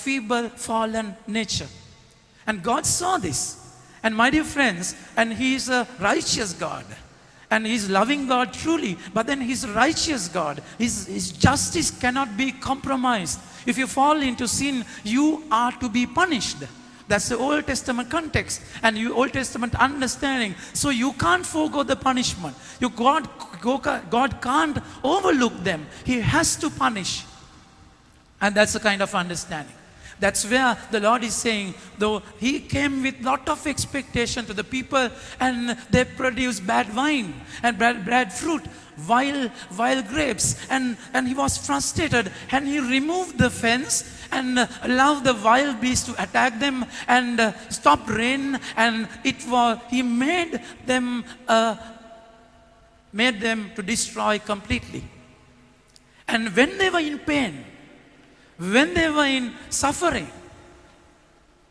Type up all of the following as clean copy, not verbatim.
feeble, fallen nature. And God saw this. And my dear friends, and He is a righteous God. And He is loving God truly, but then He's a righteous God. His justice cannot be compromised. If you fall into sin, you are to be punished. That's the Old Testament context and Old Testament understanding. So you can't forego the punishment. God can't overlook them. He has to punish. And that's the kind of understanding. That's where the Lord is saying, though He came with lot of expectation to the people, and they produced bad wine and bad fruit, vile grapes, and He was frustrated, and He removed the fence and allowed the wild beasts to attack them and stopped rain, and He made them to destroy completely. And when they were in pain, when they were in suffering,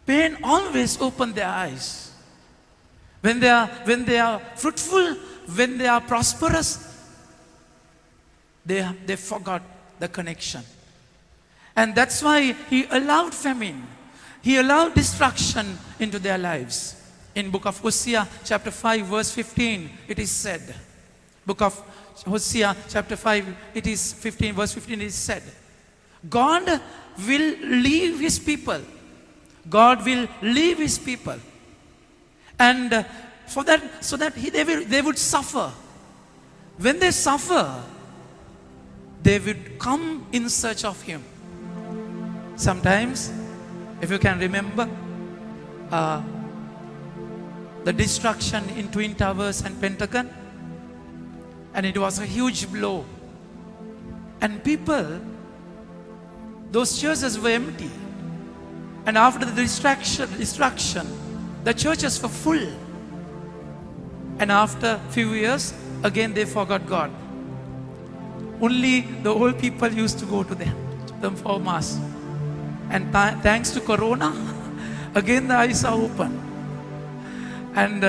pain always opened their eyes. When they are fruitful, when they are prosperous, they forgot the connection. And that's why He allowed famine. He allowed destruction into their lives. In book of Hosea chapter 5 verse 15, it is said, book of Hosea chapter 5, it is 15 verse 15, it is said, God will leave His people. God will leave His people. And so that they would suffer. When they suffer, they would come in search of Him. Sometimes, if you can remember, the destruction in Twin Towers and Pentagon, and it was a huge blow. And people, those churches were empty. And after the destruction, the churches were full. And after a few years, again they forgot God. Only the old people used to go to them for Mass. And thanks to Corona, again the eyes are open. And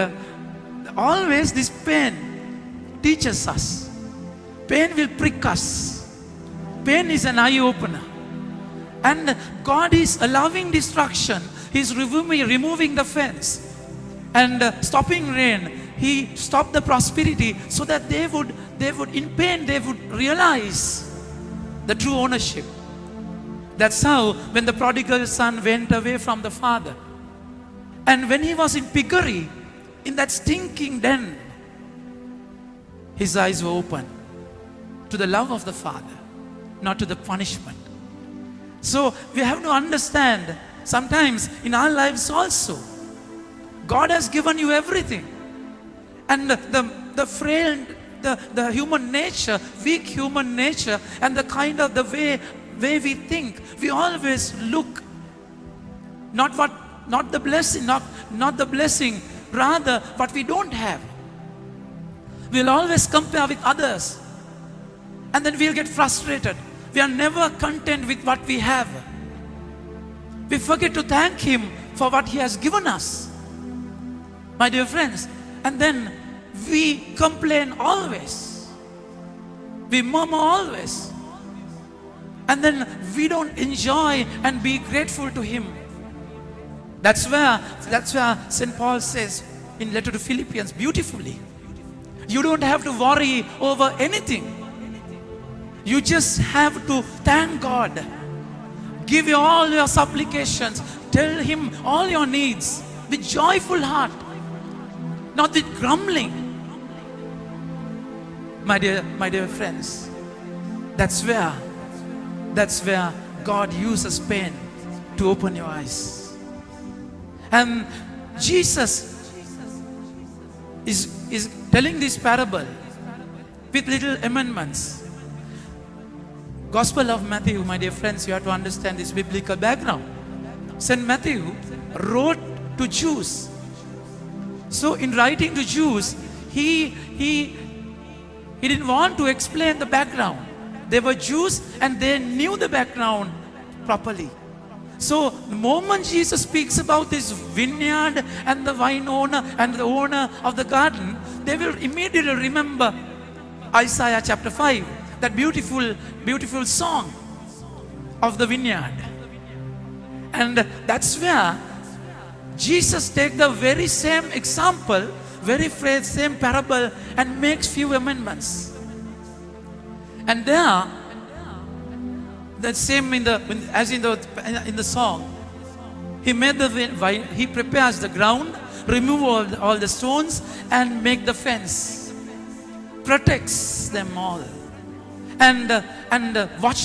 always this pain teaches us. Pain will prick us. Pain is an eye-opener. And God is allowing destruction. He's removing the fence and stopping rain. He stopped the prosperity so that they would in pain, they would realize the true ownership. That's how when the prodigal son went away from the father, and when he was in piggery, in that stinking den, his eyes were open to the love of the Father, not to the punishment. So we have to understand, sometimes in our lives also, God has given you everything. And the frail, the human nature, weak human nature, and the kind of the way we think, we always look not the blessing, not the blessing, rather what we don't have. We'll always compare with others, and then we'll get frustrated. We are never content with what we have. We forget to thank Him for what He has given us, my dear friends. And then we complain always. We murmur always. And then we don't enjoy and be grateful to Him. That's where St. Paul says in letter to Philippians beautifully, you don't have to worry over anything. You just have to thank God. Give all your supplications. Tell Him all your needs with joyful heart, not with grumbling. My dear friends, that's where God uses pain to open your eyes. And Jesus is telling this parable with little amendments. Gospel of Matthew, my dear friends, you have to understand this biblical background. St. Matthew wrote to Jews. So in writing to Jews, he didn't want to explain the background. They were Jews and they knew the background properly. So the moment Jesus speaks about this vineyard and the vine owner and the owner of the garden, they will immediately remember Isaiah chapter 5, that beautiful song of the vineyard. And that's where Jesus takes the very same example, same parable, and makes few amendments. And there, the same as in the song, he made the vine, he prepares the ground, remove all the stones, and make the fence, protects them all, and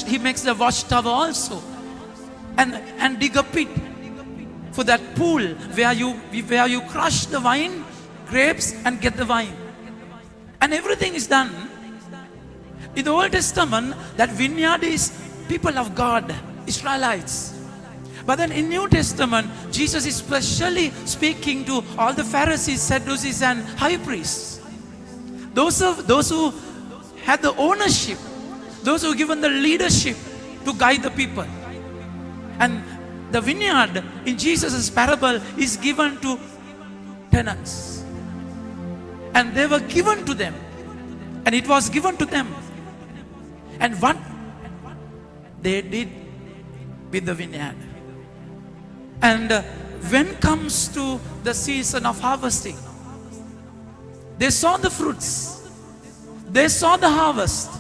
he makes the watchtower also, and dig a pit for that pool where you crush the wine grapes and get the wine, and everything is done. In the Old Testament, that vineyard is people of God, Israelites. But then in New Testament, Jesus is specially speaking to all the Pharisees, Sadducees, and high priests. Those who had the ownership, those who given the leadership to guide the people. And the vineyard in Jesus' parable is given to tenants. And they were given to them. And it was given to them. And what they did with the vineyard. And when comes to the season of harvesting, they saw the fruits, they saw the harvest,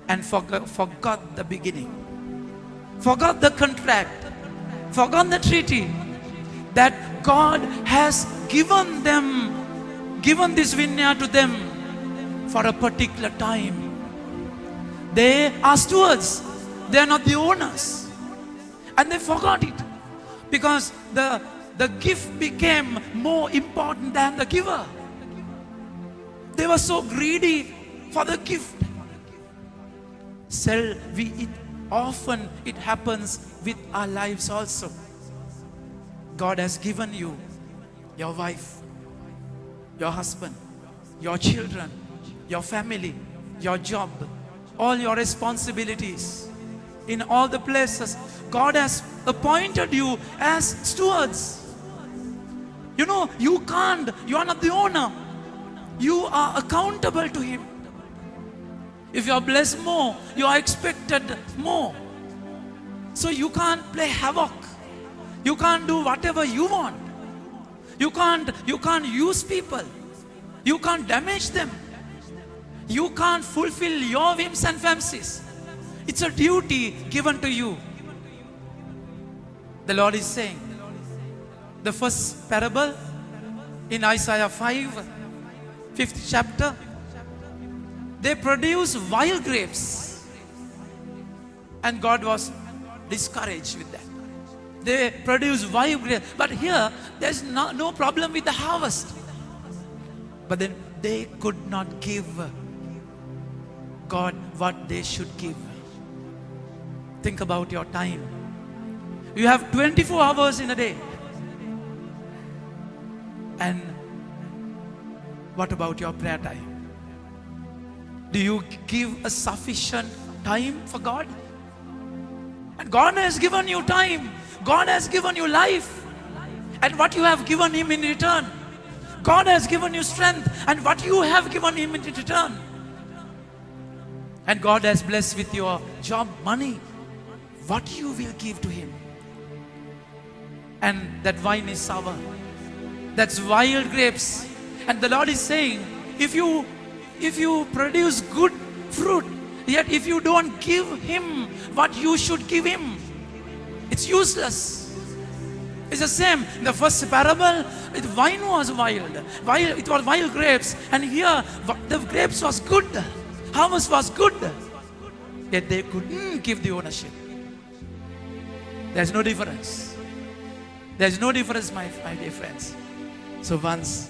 and forgot the beginning, forgot the contract, forgot the treaty that God has given this vineyard to them for a particular time. They are stewards, they are not the owners, and they forgot it. Because the gift became more important than the giver. They were so greedy for the gift. Often it happens with our lives also. God has given you your wife, your husband, your children, your family, your job, all your responsibilities. In all the places, God has appointed you as stewards. You know, you are not the owner. You are accountable to Him. If you are blessed more, you are expected more. So you can't play havoc. You can't do whatever you want. You can't use people. You can't damage them. You can't fulfill your whims and fancies. It's a duty given to you. The Lord is saying, the first parable in Isaiah 5, 5th chapter, they produce wild grapes. And God was discouraged with that. They produce wild grapes. But here, there's no problem with the harvest. But then they could not give God what they should give. Think about your time. You have 24 hours in a day. And what about your prayer time? Do you give a sufficient time for God? And God has given you time. God has given you life. And what you have given Him in return. God has given you strength. And what you have given Him in return. And God has blessed with your job, money. What you will give to Him. And that wine is sour. That's wild grapes. And the Lord is saying, if you produce good fruit, yet if you don't give Him what you should give Him, it's useless. It's the same. In the first parable, the wine was wild. It was wild grapes. And here, the grapes was good. Harvest was good. Yet they couldn't give the ownership. There's no difference. There's no difference, my dear friends. So once,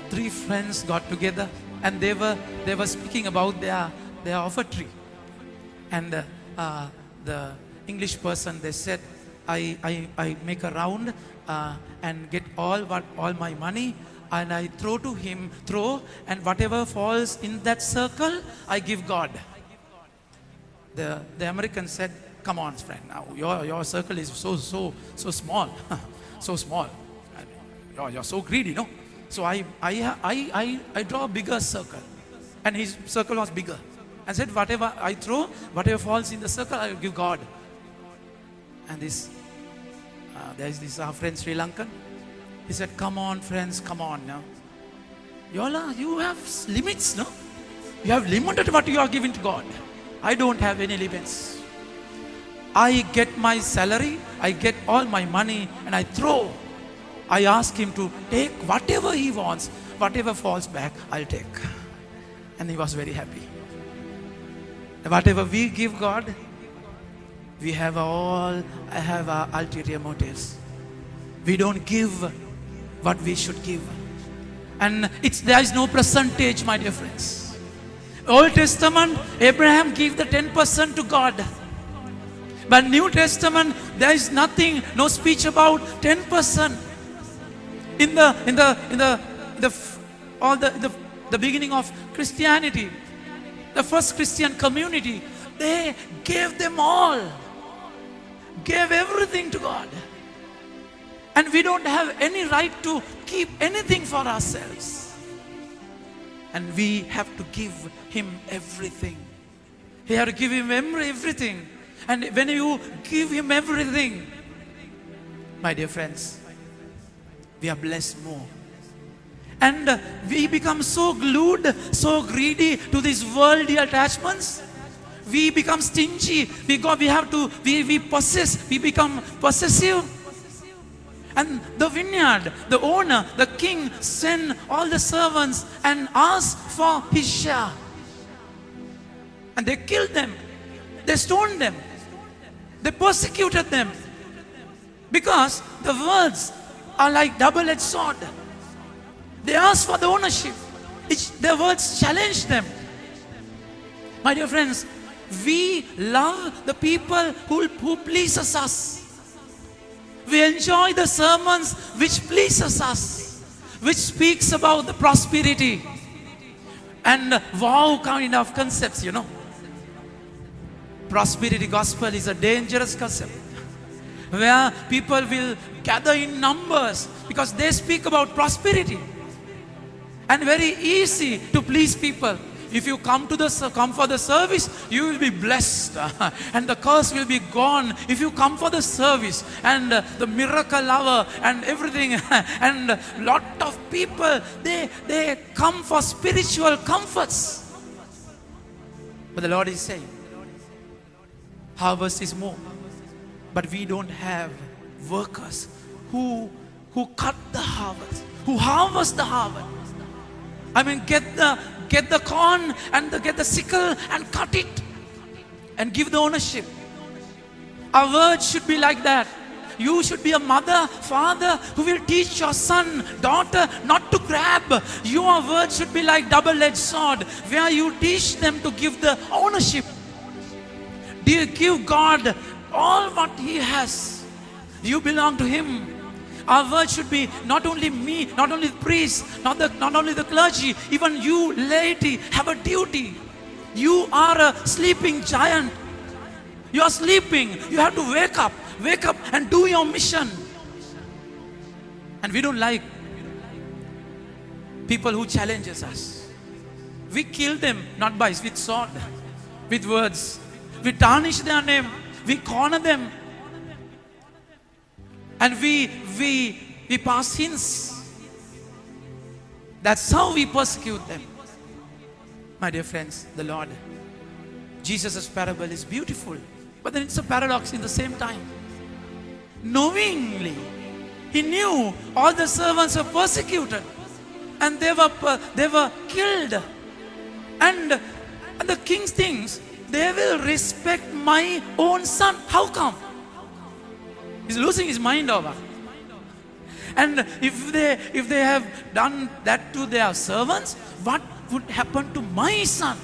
3 friends got together and they were speaking about their offertory. And the English person, they said, I make a round and get all my money, and I throw to Him, and whatever falls in that circle, I give God. The American said, come on, friend, now your circle is so small, so small. You're so greedy, no? So I draw a bigger circle, and his circle was bigger, and said, whatever I throw, whatever falls in the circle, I will give God. And there is this our friend Sri Lankan. He said, come on friends, come on now. You have limits, no? You have limited what you are giving to God. I don't have any limits. I get my salary, I get all my money and I throw. I ask him to take whatever he wants, whatever falls back, I'll take. And he was very happy. Whatever we give God, we have our ulterior motives. We don't give what we should give. And there is no percentage, my dear friends. Old Testament, Abraham gave the 10% to God. But New Testament, there is nothing, no speech about 10%. In the beginning of Christianity, the first Christian community, they gave them all, gave everything to God. And we don't have any right to keep anything for ourselves. And we have to give Him everything. We have to give Him everything. And when you give Him everything, my dear friends, we are blessed more. And we become so glued, so greedy to these worldly attachments. We become stingy. We possess. We become possessive. And the vineyard, the owner, the king sent all the servants and asked for his share. And they killed them. They stoned them. They persecuted them. Because the words are like double-edged sword. They asked for the ownership. Their words challenged them. My dear friends, we love the people who pleases us. We enjoy the sermons which pleases us, which speaks about the prosperity and wow kind of concepts, you know. Prosperity gospel is a dangerous concept where people will gather in numbers because they speak about prosperity. And very easy to please people. If you come for the service, you will be blessed and the curse will be gone. If you come for the service and the miracle hour and everything and lot of people, they come for spiritual comforts. But the Lord is saying, harvest is more. But we don't have workers who cut the harvest, who harvest the harvest. I mean, get the corn and get the sickle and cut it and give the ownership. Our words should be like that. You should be a mother, father who will teach your son, daughter not to grab. Your words should be like double-edged sword where you teach them to give the ownership. Do you give God all what He has? You belong to Him. Our word should be not only me, not only the priest, not only the clergy, even you laity have a duty. You are a sleeping giant. You are sleeping. You have to wake up and do your mission. And we don't like people who challenges us. We kill them not with sword, with words. We tarnish their name. We corner them. And we pass hints. That's how we persecute them. My dear friends, the Lord, Jesus' parable is beautiful, but then it's a paradox in the same time. Knowingly, He knew all the servants were persecuted and they were killed. And the king thinks, they will respect my own son. How come? He's losing his mind over. And if they have done that to their servants, what would happen to my son?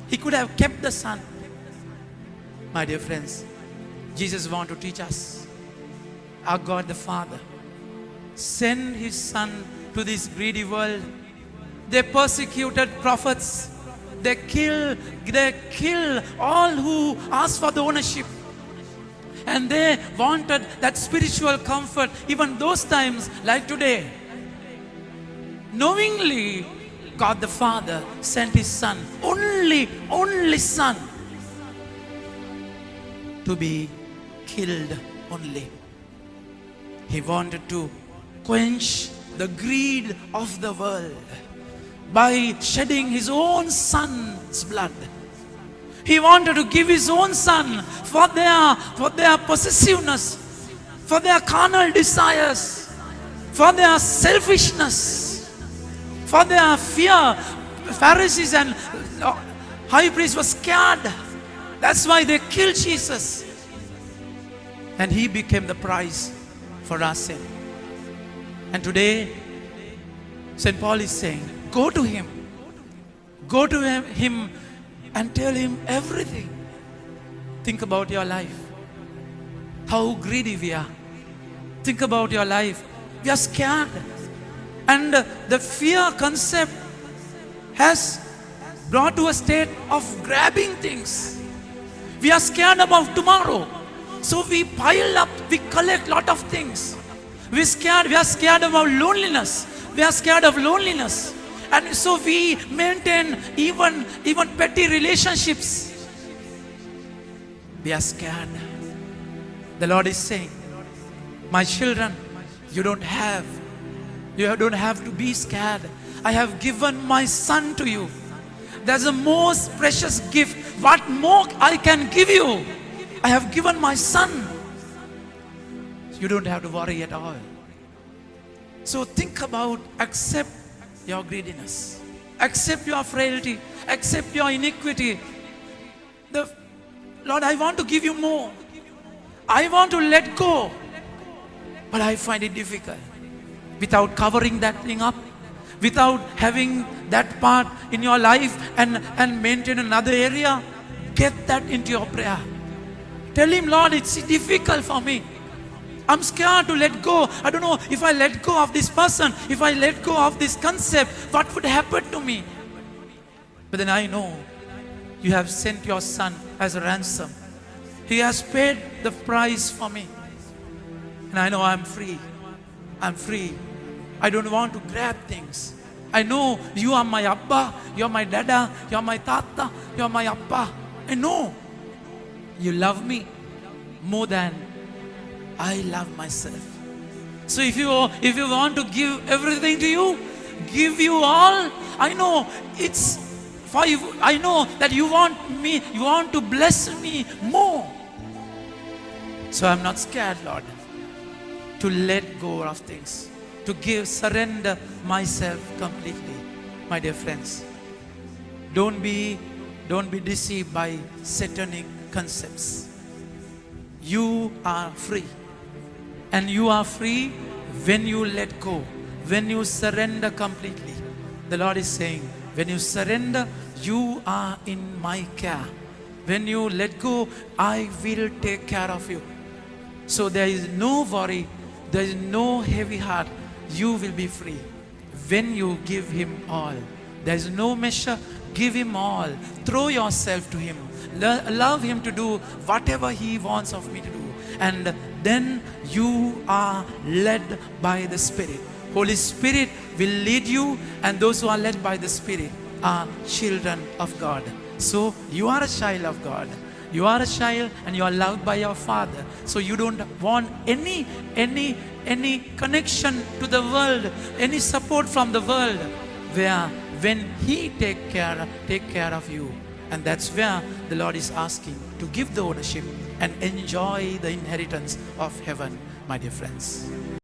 He could have kept the son. My dear friends, Jesus wants to teach us. Our God the Father sent His Son to this greedy world. They persecuted prophets. They kill all who ask for the ownership. And they wanted that spiritual comfort, even those times like today. Knowingly, God the Father sent His Son, only Son, to be killed only. He wanted to quench the greed of the world by shedding his own son's blood. He wanted to give his own son for their possessiveness, for their carnal desires, for their selfishness, for their fear. Pharisees and high priests were scared. That's why they killed Jesus. And he became the price for our sin. And today, St. Paul is saying, go to him. Go to him and tell him everything. Think about your life. How greedy we are. Think about your life. We are scared. And the fear concept has brought to a state of grabbing things. We are scared about tomorrow. So we pile up, we collect lot of things. We are scared about loneliness. We are scared of loneliness. And so we maintain even petty relationships. We are scared. The Lord is saying, my children, you don't have to be scared. I have given my son to you. That's the most precious gift. What more I can give you? I have given my son. You don't have to worry at all. So think about, accept your greediness. Accept your frailty. Accept your iniquity. Lord, I want to give you more. I want to let go. But I find it difficult. Without covering that thing up, without having that part in your life and maintain another area, get that into your prayer. Tell him, Lord, it's difficult for me. I'm scared to let go. I don't know if I let go of this person, if I let go of this concept, what would happen to me? But then I know you have sent your son as a ransom. He has paid the price for me. And I know I'm free. I'm free. I don't want to grab things. I know you are my Abba, you are my Dada, you are my Tata, you are my Appa. I know you love me more than I love myself. So if you want to give everything to you, give you all. I know it's for you. I know that you want to bless me more. So I'm not scared, Lord, to let go of things, to surrender myself completely. My dear friends, don't be deceived by satanic concepts. You are free. And you are free when you let go, when you surrender completely. The Lord is saying, when you surrender, you are in my care. When you let go, I will take care of you. So there is no worry, there is no heavy heart. You will be free when you give him all. There is no measure. Give him all. Throw yourself to him. Allow him to do whatever he wants of me to do. And then you are led by the Spirit. Holy Spirit will lead you, and those who are led by the Spirit are children of God. So you are a child of God. You are a child and you are loved by your Father. So you don't want any connection to the world, any support from the world, when he take care of you. And that's where the Lord is asking to give the ownership and enjoy the inheritance of heaven, my dear friends.